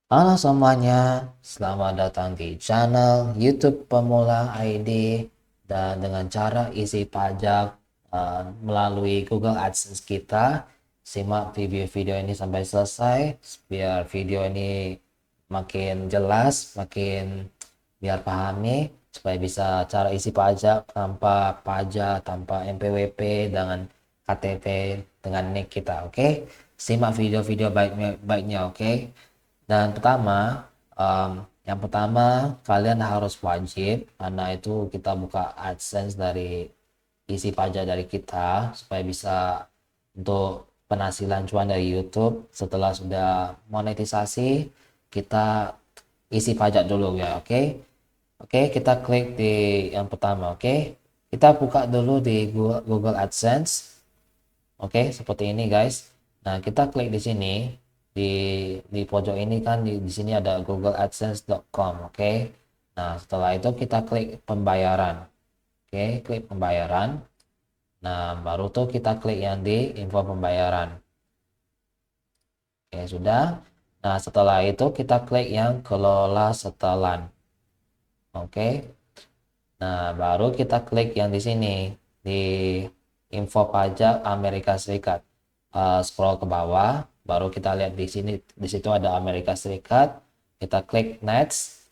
Halo semuanya, selamat datang di channel YouTube Pemula ID dan dengan cara isi pajak melalui Google AdSense kita. Simak video-video ini sampai selesai biar video ini makin jelas, makin biar pahami supaya bisa cara isi pajak tanpa pajak, tanpa NPWP dengan KTP dengan NIK kita, oke? Simak video-video baiknya, oke? Dan yang pertama kalian harus wajib karena itu kita buka AdSense dari isi pajak dari kita supaya bisa untuk penghasilan cuan dari YouTube. Setelah sudah monetisasi, kita isi pajak dulu ya, oke? Oke, kita klik di yang pertama, oke? Kita buka dulu di Google AdSense. Oke, seperti ini guys. Nah, kita klik di sini di pojok ini kan di sini ada googleadsense.com, oke. Nah, setelah itu kita klik pembayaran. Oke, klik pembayaran. Nah, baru tuh kita klik yang di info pembayaran. Oke, sudah. Nah, setelah itu kita klik yang kelola setelan. Oke. Nah, baru kita klik yang di sini di info pajak Amerika Serikat. Scroll ke bawah, baru kita lihat di sini, di situ ada Amerika Serikat. Kita klik next.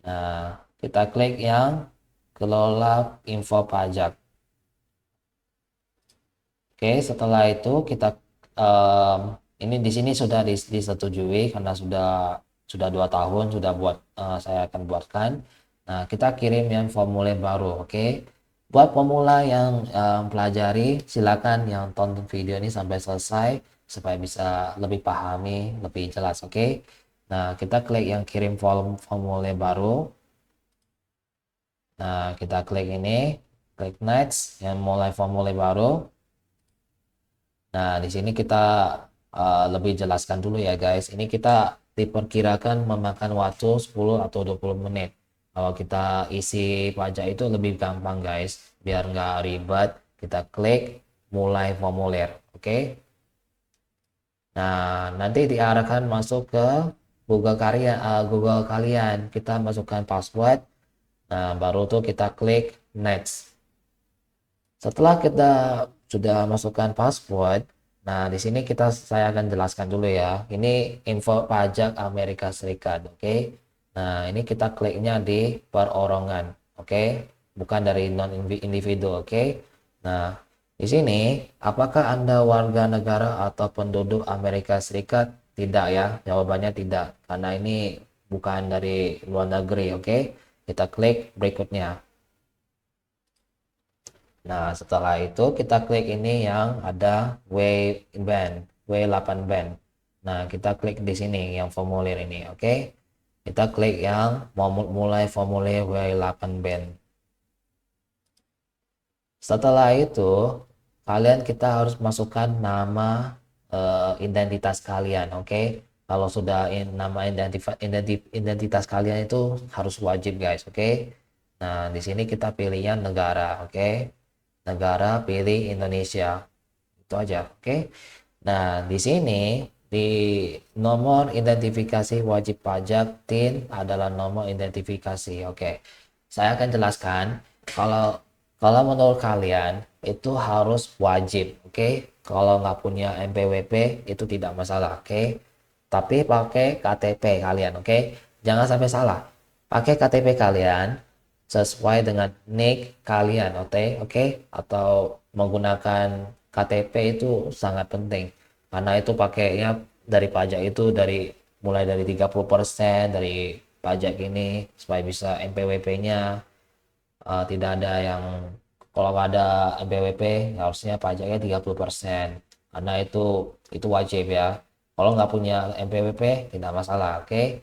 Nah, kita klik yang kelola info pajak. Oke, setelah itu kita ini di sini sudah disetujui karena sudah 2 tahun sudah saya akan buatkan. Nah, kita kirim yang formulir baru, oke. Buat pemula yang pelajari, silakan yang tonton video ini sampai selesai supaya bisa lebih pahami, lebih jelas, oke. Nah, kita klik yang kirim formulir baru. Nah, kita klik ini, klik next, yang mulai formulir baru. Nah, di sini kita lebih jelaskan dulu ya guys. Ini kita diperkirakan memakan waktu 10 atau 20 menit. Kalau kita isi pajak itu lebih gampang guys. Biar nggak ribet, kita klik mulai formulir. Oke. Nah, nanti diarahkan masuk ke Google kalian. Kita masukkan password. Nah, baru tuh kita klik next. Setelah kita sudah masukkan password, nah di sini saya akan jelaskan dulu ya. Ini info pajak Amerika Serikat, oke? Nah, ini kita kliknya di perorangan, oke? Bukan dari non individu, oke? Nah, di sini apakah Anda warga negara atau penduduk Amerika Serikat? Tidak ya, jawabannya tidak. Karena ini bukan dari luar negeri, oke? Kita klik berikutnya. Nah, setelah itu kita klik ini yang ada W8 band. Nah, kita klik di sini yang formulir ini, oke? Kita klik yang mau mulai formulir W8 band. Setelah itu, kita harus masukkan nama identitas kalian, oke? Kalau sudah nama identitas kalian itu harus wajib, guys, oke? Nah, di sini kita pilihnya negara, oke? Negara pilih Indonesia. Itu aja, oke? Nah, di sini di nomor identifikasi wajib pajak TIN adalah nomor identifikasi. Oke. Saya akan jelaskan kalau kalau menurut kalian itu harus wajib, oke? Kalau nggak punya NPWP itu tidak masalah, oke? Tapi pakai KTP kalian, oke? Jangan sampai salah. Pakai KTP kalian sesuai dengan NIK kalian, oke? Oke? Atau menggunakan KTP itu sangat penting karena itu pakainya dari pajak itu mulai dari 30% dari pajak ini supaya bisa NPWP-nya tidak ada yang kalau nggak ada NPWP harusnya pajaknya 30% karena itu wajib ya. Kalau nggak punya NPWP tidak masalah, oke?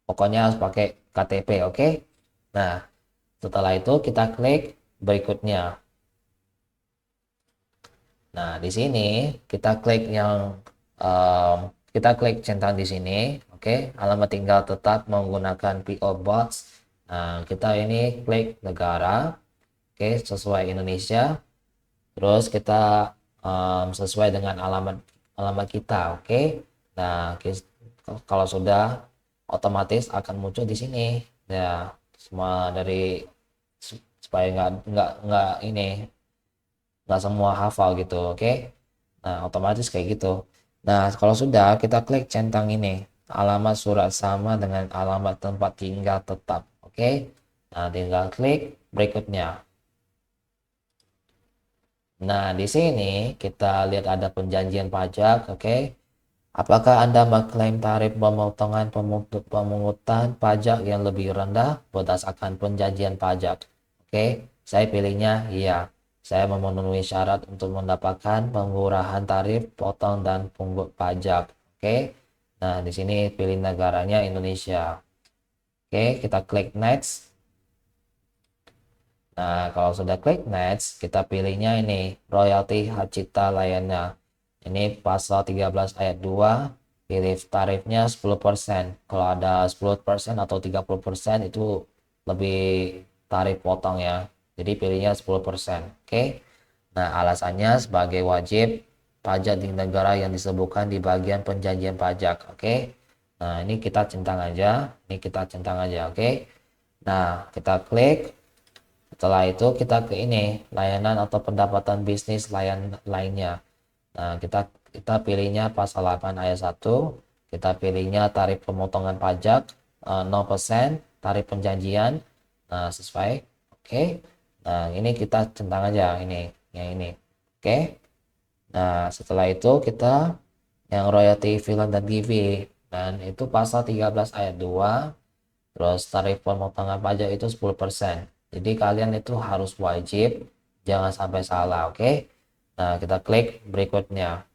Pokoknya harus pakai KTP, oke? Nah, setelah itu kita klik berikutnya. Nah, di sini kita klik kita klik centang di sini, oke? Alamat tinggal tetap menggunakan PO Box. Nah, kita ini klik negara, oke? Sesuai Indonesia. Terus kita sesuai dengan alamat alamat kita, oke? Nah, Kalau sudah, otomatis akan muncul di sini ya, semua dari supaya nggak ini nggak semua hafal gitu. Oke, nah otomatis kayak gitu. Nah kalau sudah, kita klik centang ini, alamat surat sama dengan alamat tempat tinggal tetap. Oke, nah tinggal klik berikutnya. Nah di sini kita lihat ada penjanjian pajak. Oke, apakah Anda mengklaim tarif pemotongan pemungutan pajak yang lebih rendah berdasarkan perjanjian pajak? Oke, saya pilihnya iya. Saya memenuhi syarat untuk mendapatkan pengurangan tarif potong dan pungut pajak. Oke, nah di sini pilih negaranya Indonesia. Oke, kita klik next. Nah, kalau sudah klik next, kita pilihnya ini, royalti hak cipta layannya. Ini pasal 13 ayat 2, pilih tarifnya 10%. Kalau ada 10% atau 30% itu lebih tarif potong ya. Jadi pilihnya 10%. Oke. Nah, alasannya sebagai wajib pajak di negara yang disebutkan di bagian perjanjian pajak. Oke. Nah, ini kita centang aja. Ini kita centang aja. Oke. Nah, kita klik. Setelah itu kita ke ini, layanan atau pendapatan bisnis lainnya. Nah, kita pilihnya pasal 8 ayat 1. Kita pilihnya tarif pemotongan pajak 0%, tarif penjanjian. Nah, sesuai. Oke. Nah, ini kita centang aja ini, yang ini. Oke. Nah, setelah itu kita yang royalti film dan TV, dan itu pasal 13 ayat 2. Terus tarif pemotongan pajak itu 10%. Jadi kalian itu harus wajib, jangan sampai salah, oke? Nah, kita klik berikutnya.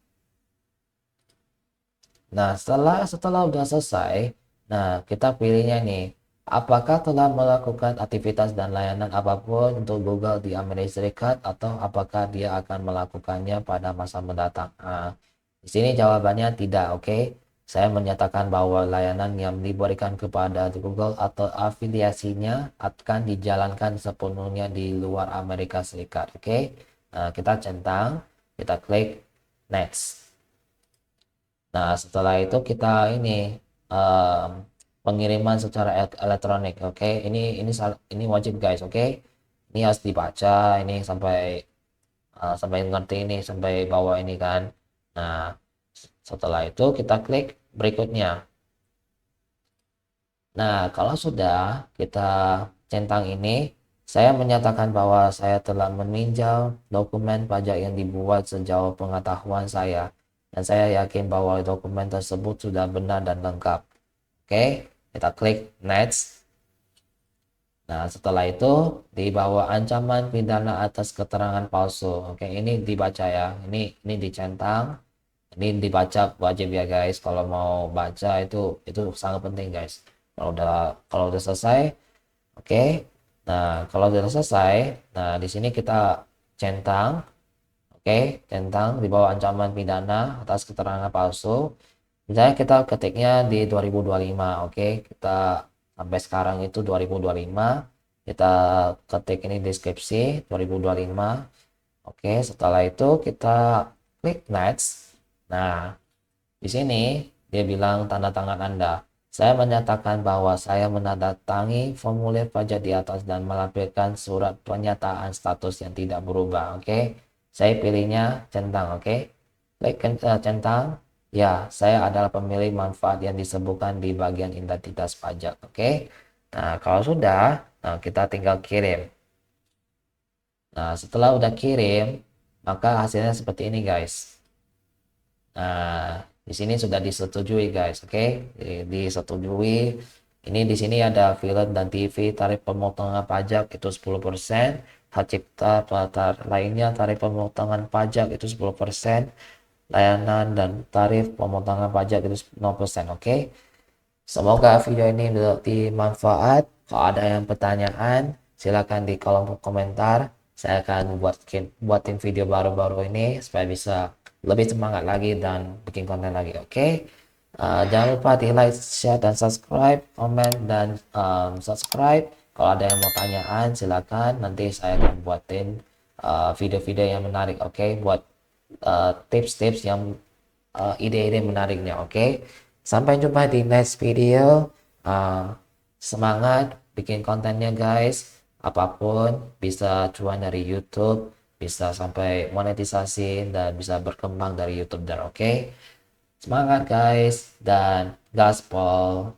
Nah, setelah udah selesai, nah kita pilihnya nih, apakah telah melakukan aktivitas dan layanan apapun untuk Google di Amerika Serikat atau apakah dia akan melakukannya pada masa mendatang? Nah, di sini jawabannya tidak, oke? Saya menyatakan bahwa layanan yang diberikan kepada Google atau afiliasinya akan dijalankan sepenuhnya di luar Amerika Serikat, oke? Nah, kita centang, kita klik next. Nah, setelah itu kita ini um, pengiriman secara elektronik, oke? Ini wajib guys, oke? Ini harus dibaca ini sampai ngerti ini, sampai bawah ini kan. Nah, setelah itu kita klik berikutnya. Nah, kalau sudah kita centang ini, saya menyatakan bahwa saya telah meninjau dokumen pajak yang dibuat sejauh pengetahuan saya, dan saya yakin bahwa dokumen tersebut sudah benar dan lengkap. Oke, kita klik next. Nah, setelah itu di bawah ancaman pidana atas keterangan palsu. Oke, ini dibaca ya. Ini dicentang. Ini dibaca wajib ya guys. Kalau mau baca itu sangat penting guys. Kalau udah selesai, oke. Nah, kalau udah selesai, nah di sini kita centang. Oke, centang di bawah ancaman pidana atas keterangan palsu. Misalnya kita ketiknya di 2025, oke. Kita sampai sekarang itu 2025. Kita ketik ini deskripsi 2025. Oke, setelah itu kita klik next. Nah, di sini dia bilang tanda tangan Anda. Saya menyatakan bahwa saya menandatangani formulir pajak di atas dan melampirkan surat pernyataan status yang tidak berubah. Oke, saya pilihnya centang. Oke, klik centang. Ya, saya adalah pemilik manfaat yang disebutkan di bagian identitas pajak. Oke, nah kalau sudah, nah kita tinggal kirim. Nah, setelah udah kirim, maka hasilnya seperti ini guys. Nah, di sini sudah disetujui guys, oke? Disetujui. Ini di sini ada film dan TV, tarif pemotongan pajak itu 10%, hak cipta lainnya tarif pemotongan pajak itu 10%, layanan dan tarif pemotongan pajak itu 0%, oke? Semoga video ini menjadi manfaat. Kalau ada yang pertanyaan, silakan di kolom komentar. Saya akan buatin video baru-baru ini supaya bisa lebih semangat lagi dan bikin konten lagi. Oke. Jangan lupa di like, share, dan subscribe, komen, dan subscribe. Kalau ada yang mau tanyaan, silakan. Nanti saya akan buatin video-video yang menarik. Oke, buat tips-tips yang ide-ide menariknya. Oke. Sampai jumpa di next video. Semangat bikin kontennya guys. Apapun bisa cuan dari YouTube, bisa sampai monetisasi dan bisa berkembang dari YouTube dan oke. Semangat guys dan gaspol.